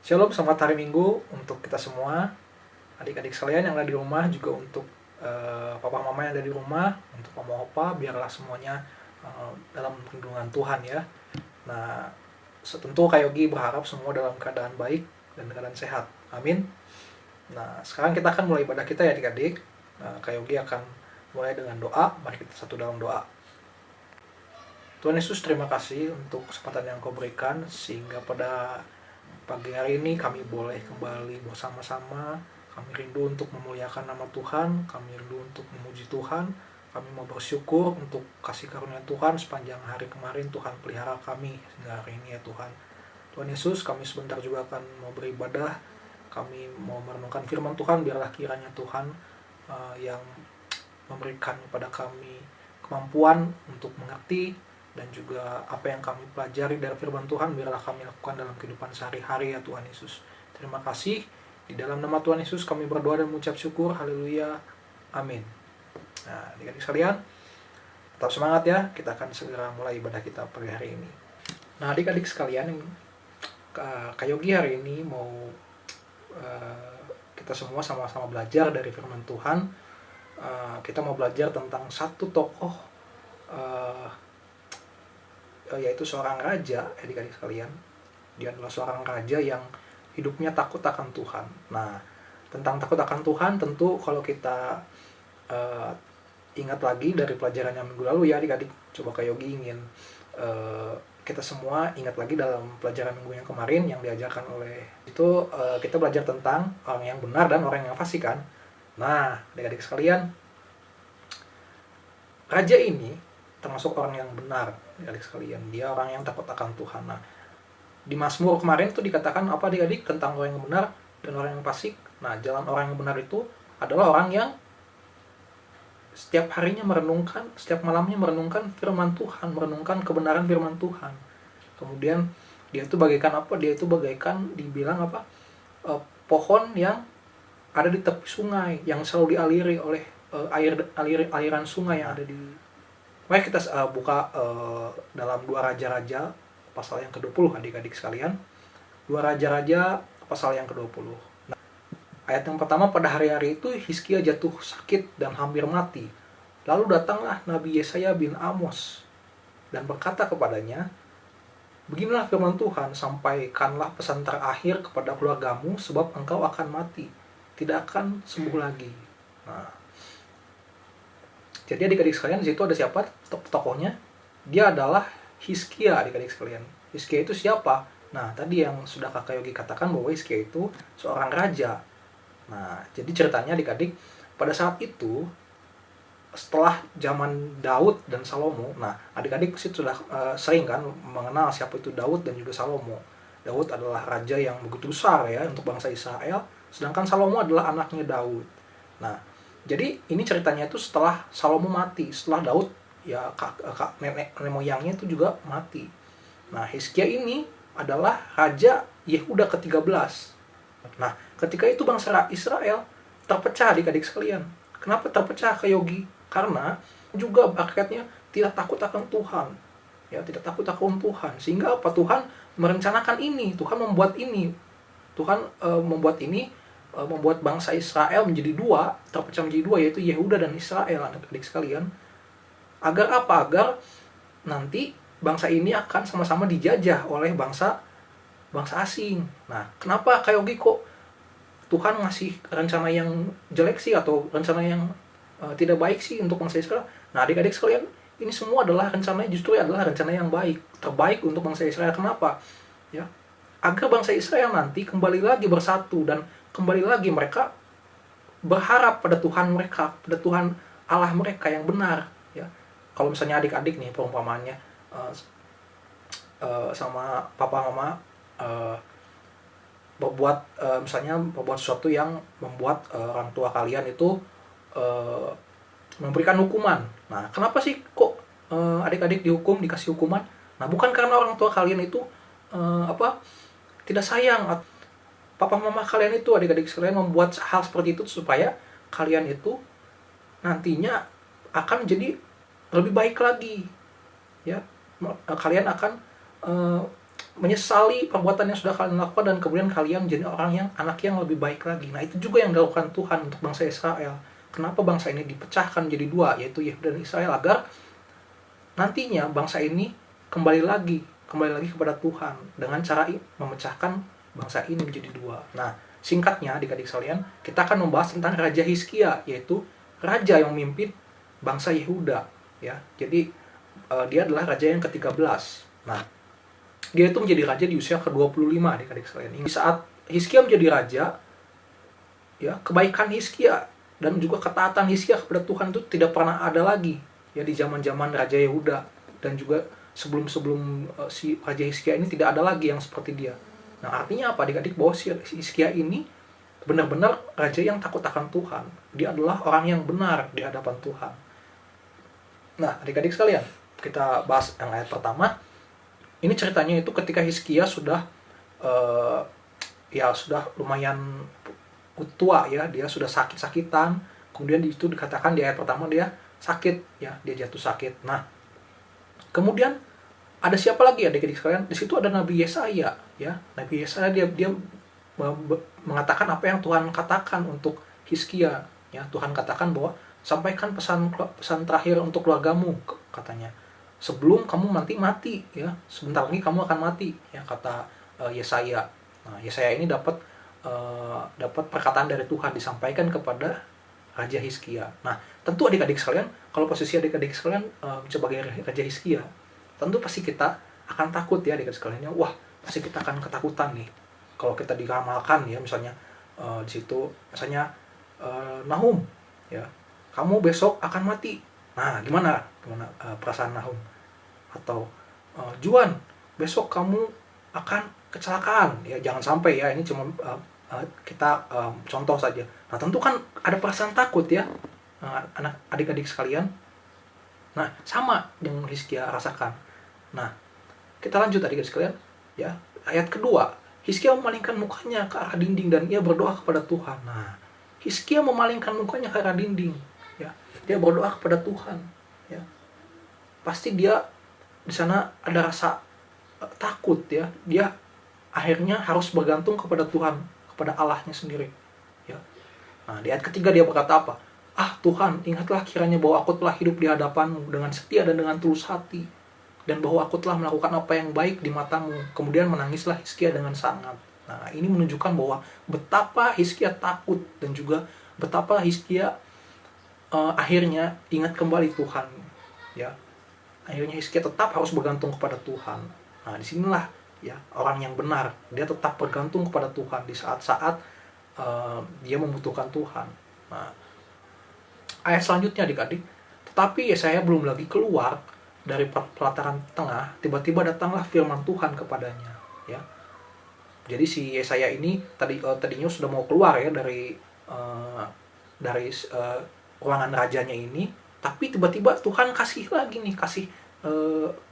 Shalom, selamat hari Minggu untuk kita semua, adik-adik sekalian yang ada di rumah, juga untuk papa mama yang ada di rumah, untuk mama opa, biarlah semuanya dalam lindungan Tuhan ya. Nah, tentu Kak Yogi berharap semua dalam keadaan baik dan keadaan sehat. Amin. Nah, sekarang kita akan mulai ibadah kita ya adik-adik. Kak Yogi akan mulai dengan doa. Mari kita satu dalam doa. Tuhan Yesus, terima kasih untuk kesempatan yang Kau berikan, sehingga pada pagi hari ini kami boleh kembali bersama-sama. Kami rindu untuk memuliakan nama Tuhan, kami rindu untuk memuji Tuhan. Kami mau bersyukur untuk kasih karunia Tuhan sepanjang hari kemarin. Tuhan pelihara kami hingga hari ini ya Tuhan. Tuhan Yesus, kami sebentar juga akan mau beribadah. Kami mau merenungkan firman Tuhan. Biarlah kiranya Tuhan yang memberikan kepada kami kemampuan untuk mengerti, dan juga apa yang kami pelajari dari firman Tuhan, biarlah kami lakukan dalam kehidupan sehari-hari ya Tuhan Yesus. Terima kasih. Di dalam nama Tuhan Yesus kami berdoa dan mengucap syukur. Haleluya. Amin. Nah, adik-adik sekalian, tetap semangat ya. Kita akan segera mulai ibadah kita pagi hari ini. Nah, adik-adik sekalian, Kak Yogi hari ini mau kita semua sama-sama belajar dari firman Tuhan. Kita mau belajar tentang satu tokoh, yaitu seorang raja, adik-adik sekalian. Dia adalah seorang raja yang hidupnya takut akan Tuhan. Nah, tentang takut akan Tuhan, tentu kalau kita ingat lagi dari pelajaran yang minggu lalu ya adik-adik, coba Kak Yogi ingin kita semua ingat lagi dalam pelajaran minggu yang kemarin yang diajarkan oleh itu, kita belajar tentang orang yang benar dan orang yang fasik kan. Nah, adik-adik sekalian, raja ini termasuk orang yang benar, adik sekalian. Dia orang yang takut akan Tuhan. Nah, di Mazmur kemarin itu dikatakan apa adik-adik tentang orang yang benar dan orang yang fasik. Nah, jalan orang yang benar itu adalah orang yang setiap harinya merenungkan, setiap malamnya merenungkan firman Tuhan, merenungkan kebenaran firman Tuhan. Kemudian dia itu bagaikan apa? Dia itu bagaikan dibilang apa? Pohon yang ada di tepi sungai, yang selalu dialiri oleh aliran sungai yang ada di. Mari kita buka dalam 2 Raja-Raja pasal yang ke-20 adik-adik sekalian. 2 Raja-Raja pasal yang ke-20. Nah, ayat yang pertama, pada hari-hari itu Hizkia jatuh sakit dan hampir mati. Lalu datanglah Nabi Yesaya bin Amos dan berkata kepadanya, "Beginilah firman Tuhan, sampaikanlah pesan terakhir kepada keluargamu, sebab engkau akan mati, tidak akan sembuh lagi." Nah, jadi adik-adik sekalian, di situ ada siapa tokohnya? Dia adalah Hizkia, adik-adik sekalian. Hizkia itu siapa? Nah, tadi yang sudah Kakak Yogi katakan bahwa Hizkia itu seorang raja. Nah, jadi ceritanya adik-adik, pada saat itu setelah zaman Daud dan Salomo. Nah, adik-adik pasti sudah sering kan mengenal siapa itu Daud dan juga Salomo. Daud adalah raja yang begitu besar ya untuk bangsa Israel, sedangkan Salomo adalah anaknya Daud. Nah, jadi ini ceritanya itu setelah Salomo mati, setelah Daud ya nenek moyangnya itu juga mati. Nah, Hizkia ini adalah raja Yehuda ke-13. Nah, ketika itu bangsa Israel terpecah adik-adik sekalian. Kenapa terpecah Kak Yogi? Karena juga rakyatnya tidak takut akan Tuhan. Ya, tidak takut akan Tuhan. Sehingga apa? Tuhan merencanakan ini, Tuhan membuat ini. Tuhan membuat bangsa Israel menjadi 2, terpecah menjadi 2, yaitu Yehuda dan Israel, adik-adik sekalian. Agar apa? Agar nanti bangsa ini akan sama-sama dijajah oleh bangsa asing. Nah, kenapa Kak Yogi kok Tuhan ngasih rencana yang jelek sih, atau rencana yang tidak baik sih untuk bangsa Israel? Nah, adik-adik sekalian, ini semua adalah rencananya, justru adalah rencana yang baik, terbaik untuk bangsa Israel. Kenapa? Ya, agar bangsa Israel nanti kembali lagi bersatu dan kembali lagi mereka berharap pada Tuhan mereka, pada Tuhan Allah mereka yang benar. Ya, kalau misalnya adik-adik nih perumpamaannya sama papa mama misalnya berbuat sesuatu yang membuat orang tua kalian itu memberikan hukuman. Nah, kenapa sih kok adik-adik dihukum, dikasih hukuman? Nah, bukan karena orang tua kalian itu tidak sayang. Papa mama kalian itu, adik-adik sekalian, membuat hal seperti itu supaya kalian itu nantinya akan jadi lebih baik lagi. Ya, kalian akan menyesali perbuatan yang sudah kalian lakukan, dan kemudian kalian menjadi anak yang lebih baik lagi. Nah, itu juga yang dilakukan Tuhan untuk bangsa Israel. Kenapa bangsa ini dipecahkan menjadi dua, yaitu Yehuda dan Israel, agar nantinya bangsa ini kembali lagi kepada Tuhan dengan cara memecahkan bangsa ini menjadi dua. Nah, singkatnya adik-adik sekalian, kita akan membahas tentang Raja Hizkia, yaitu raja yang memimpin bangsa Yehuda, ya. Jadi dia adalah raja yang ke-13. Nah, dia itu menjadi raja di usia ke-25, adik-adik sekalian. Di saat Hizkia menjadi raja, ya, kebaikan Hizkia dan juga ketaatan Hizkia kepada Tuhan itu tidak pernah ada lagi, ya, di zaman-zaman Raja Yehuda, dan juga sebelum si Raja Hizkia ini tidak ada lagi yang seperti dia. Nah, artinya apa, adik-adik? Bahwa si Hizkia ini benar-benar raja yang takut akan Tuhan. Dia adalah orang yang benar di hadapan Tuhan. Nah, adik-adik sekalian, kita bahas yang ayat pertama. Ini ceritanya itu ketika Hizkia sudah sudah lumayan tua, ya, dia sudah sakit-sakitan. Kemudian itu dikatakan di ayat pertama dia sakit, ya, dia jatuh sakit. Nah, kemudian ada siapa lagi, adik-adik sekalian? Di situ ada Nabi Yesaya, ya. Nabi Yesaya dia mengatakan apa yang Tuhan katakan untuk Hizkia, ya. Tuhan katakan bahwa sampaikan pesan terakhir untuk keluargamu, katanya. Sebelum kamu mati, ya. Sebentar lagi kamu akan mati, ya, kata Yesaya. Nah, Yesaya ini dapat perkataan dari Tuhan disampaikan kepada Raja Hizkia. Nah, tentu adik-adik sekalian, kalau posisi adik-adik sekalian sebagai Raja Hizkia, tentu pasti kita akan takut, ya, adik-adik sekalian. Wah, pasti kita akan ketakutan nih. Kalau kita diramalkan, ya, misalnya di situ, misalnya Nahum, ya, kamu besok akan mati. Nah, gimana perasaan Nahum? Atau Juan, besok kamu akan kecelakaan. Ya, jangan sampai, ya, ini cuma kita contoh saja. Nah, tentu kan ada perasaan takut, ya, anak adik-adik sekalian. Nah, sama yang Hizkia rasakan. Nah, kita lanjut adik-adik sekalian, ya. Ayat kedua, Hizkia memalingkan mukanya ke arah dinding dan ia berdoa kepada Tuhan. Nah, Hizkia memalingkan mukanya ke arah dinding, ya. Dia berdoa kepada Tuhan, ya. Pasti dia di sana ada rasa takut, ya. Dia akhirnya harus bergantung kepada Tuhan, kepada Allahnya sendiri, ya. Nah, di ayat ketiga dia berkata apa? Tuhan, ingatlah kiranya bahwa aku telah hidup di hadapan-Mu dengan setia dan dengan tulus hati, dan bahwa aku telah melakukan apa yang baik di mata-Mu. Kemudian menangislah Hizkia dengan sangat. Nah, ini menunjukkan bahwa betapa Hizkia takut, dan juga betapa Hizkia akhirnya ingat kembali Tuhan, ya. Akhirnya Hizkia tetap harus bergantung kepada Tuhan. Nah, disinilah, ya, orang yang benar, dia tetap bergantung kepada Tuhan di saat-saat dia membutuhkan Tuhan. Nah, ayat selanjutnya, adik-adik, tetapi Yesaya belum lagi keluar dari pelataran tengah, tiba-tiba datanglah firman Tuhan kepadanya, ya. Jadi si Yesaya ini tadinya sudah mau keluar, ya, dari ruangan rajanya ini, tapi tiba-tiba Tuhan kasih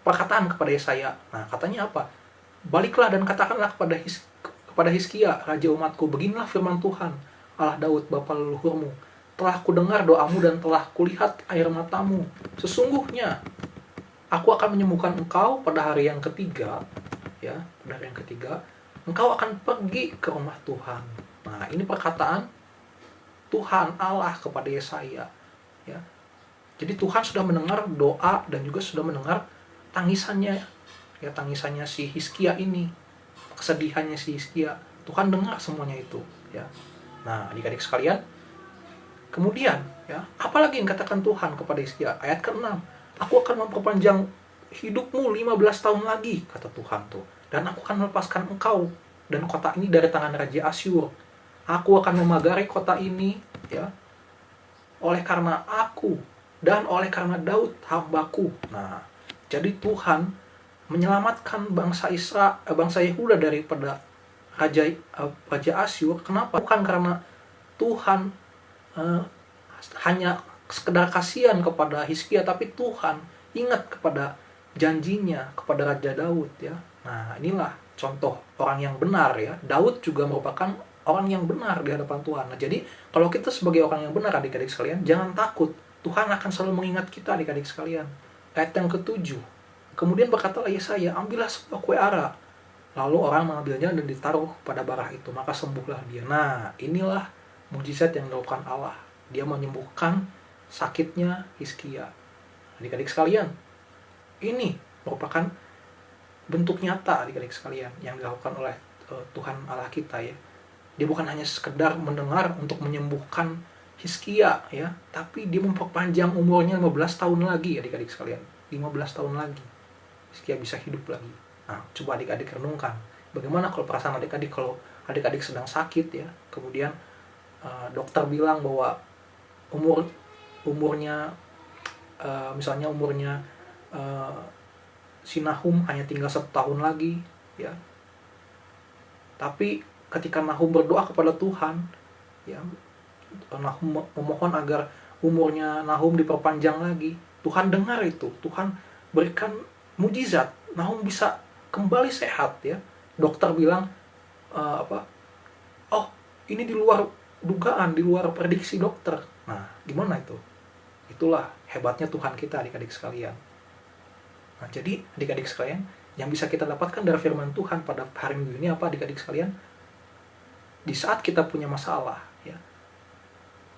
perkataan kepada Yesaya. Nah, katanya apa? Baliklah dan katakanlah kepada Hizkia, raja umatku, beginilah firman Tuhan, Allah Daud, bapa leluhurmu. Telah kudengar doamu dan telah kulihat air matamu. Sesungguhnya aku akan menyembuhkan engkau pada hari yang ketiga, ya, pada hari yang ketiga, engkau akan pergi ke rumah Tuhan. Nah, ini perkataan Tuhan Allah kepada Yesaya, ya. Jadi Tuhan sudah mendengar doa dan juga sudah mendengar tangisannya, ya, tangisannya si Hizkia ini, kesedihannya si Hizkia. Tuhan dengar semuanya itu, ya. Nah, adik-adik sekalian, kemudian, ya, apalagi yang katakan Tuhan kepada Hizkia? Ayat ke-6, aku akan memperpanjang hidupmu 15 tahun lagi, kata Tuhan tuh. Dan aku akan melepaskan engkau dan kota ini dari tangan Raja Asyur. Aku akan memagari kota ini, ya, oleh karena aku dan oleh karena Daud hambaku. Nah, jadi Tuhan menyelamatkan bangsa Yehuda daripada Raja Asyur. Kenapa? Bukan karena Tuhan hanya sekedar kasihan kepada Hizkia, tapi Tuhan ingat kepada janjinya kepada Raja Daud, ya. Nah, inilah contoh orang yang benar, ya. Daud juga merupakan orang yang benar di hadapan Tuhan. Nah, jadi kalau kita sebagai orang yang benar, adik-adik sekalian, jangan takut. Tuhan akan selalu mengingat kita, adik-adik sekalian. Ayat yang ke-7. Kemudian berkatalah Yesaya, ambillah sebuah kue ara, Lalu orang mengambilnya dan ditaruh pada bara itu, maka sembuhlah dia. Nah, inilah mujizat yang dilakukan Allah. Dia menyembuhkan sakitnya Hizkia. Adik-adik sekalian, ini merupakan bentuk nyata adik-adik sekalian yang dilakukan oleh Tuhan Allah kita ya. Dia bukan hanya sekedar mendengar untuk menyembuhkan Hizkia ya, tapi dia memperpanjang umurnya 15 tahun lagi adik-adik sekalian. 15 tahun lagi Hizkia bisa hidup lagi. Nah, coba adik-adik renungkan, bagaimana kalau perasaan adik-adik kalau adik-adik sedang sakit ya, kemudian dokter bilang bahwa umurnya misalnya umurnya si Nahum hanya tinggal 1 tahun lagi ya. Tapi ketika Nahum berdoa kepada Tuhan ya, Nahum memohon agar umurnya Nahum diperpanjang lagi, Tuhan dengar itu, Tuhan berikan mujizat, Nahum bisa kembali sehat ya. Dokter bilang oh ini di luar dugaan, di luar prediksi dokter. Nah, gimana itu? Itulah hebatnya Tuhan kita adik-adik sekalian. Nah, jadi adik-adik sekalian, yang bisa kita dapatkan dari firman Tuhan pada hari Minggu ini apa adik-adik sekalian? Di saat kita punya masalah ya,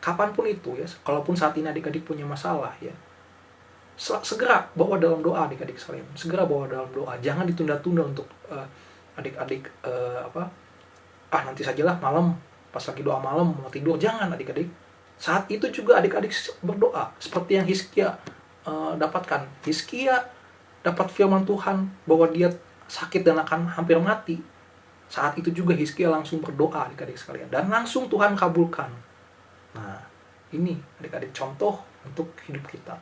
kapanpun itu ya, kalaupun saat ini adik-adik punya masalah ya, segera bawa dalam doa adik-adik sekalian, segera bawa dalam doa, jangan ditunda-tunda untuk adik-adik nanti sajalah malam, pas lagi doa malam mau tidur, jangan adik-adik. Saat itu juga adik-adik berdoa seperti yang Hizkia dapatkan. Hizkia dapat firman Tuhan bahwa dia sakit dan akan hampir mati. Saat itu juga Hizkia langsung berdoa adik-adik sekalian, dan langsung Tuhan kabulkan. Nah, ini adik-adik contoh untuk hidup kita.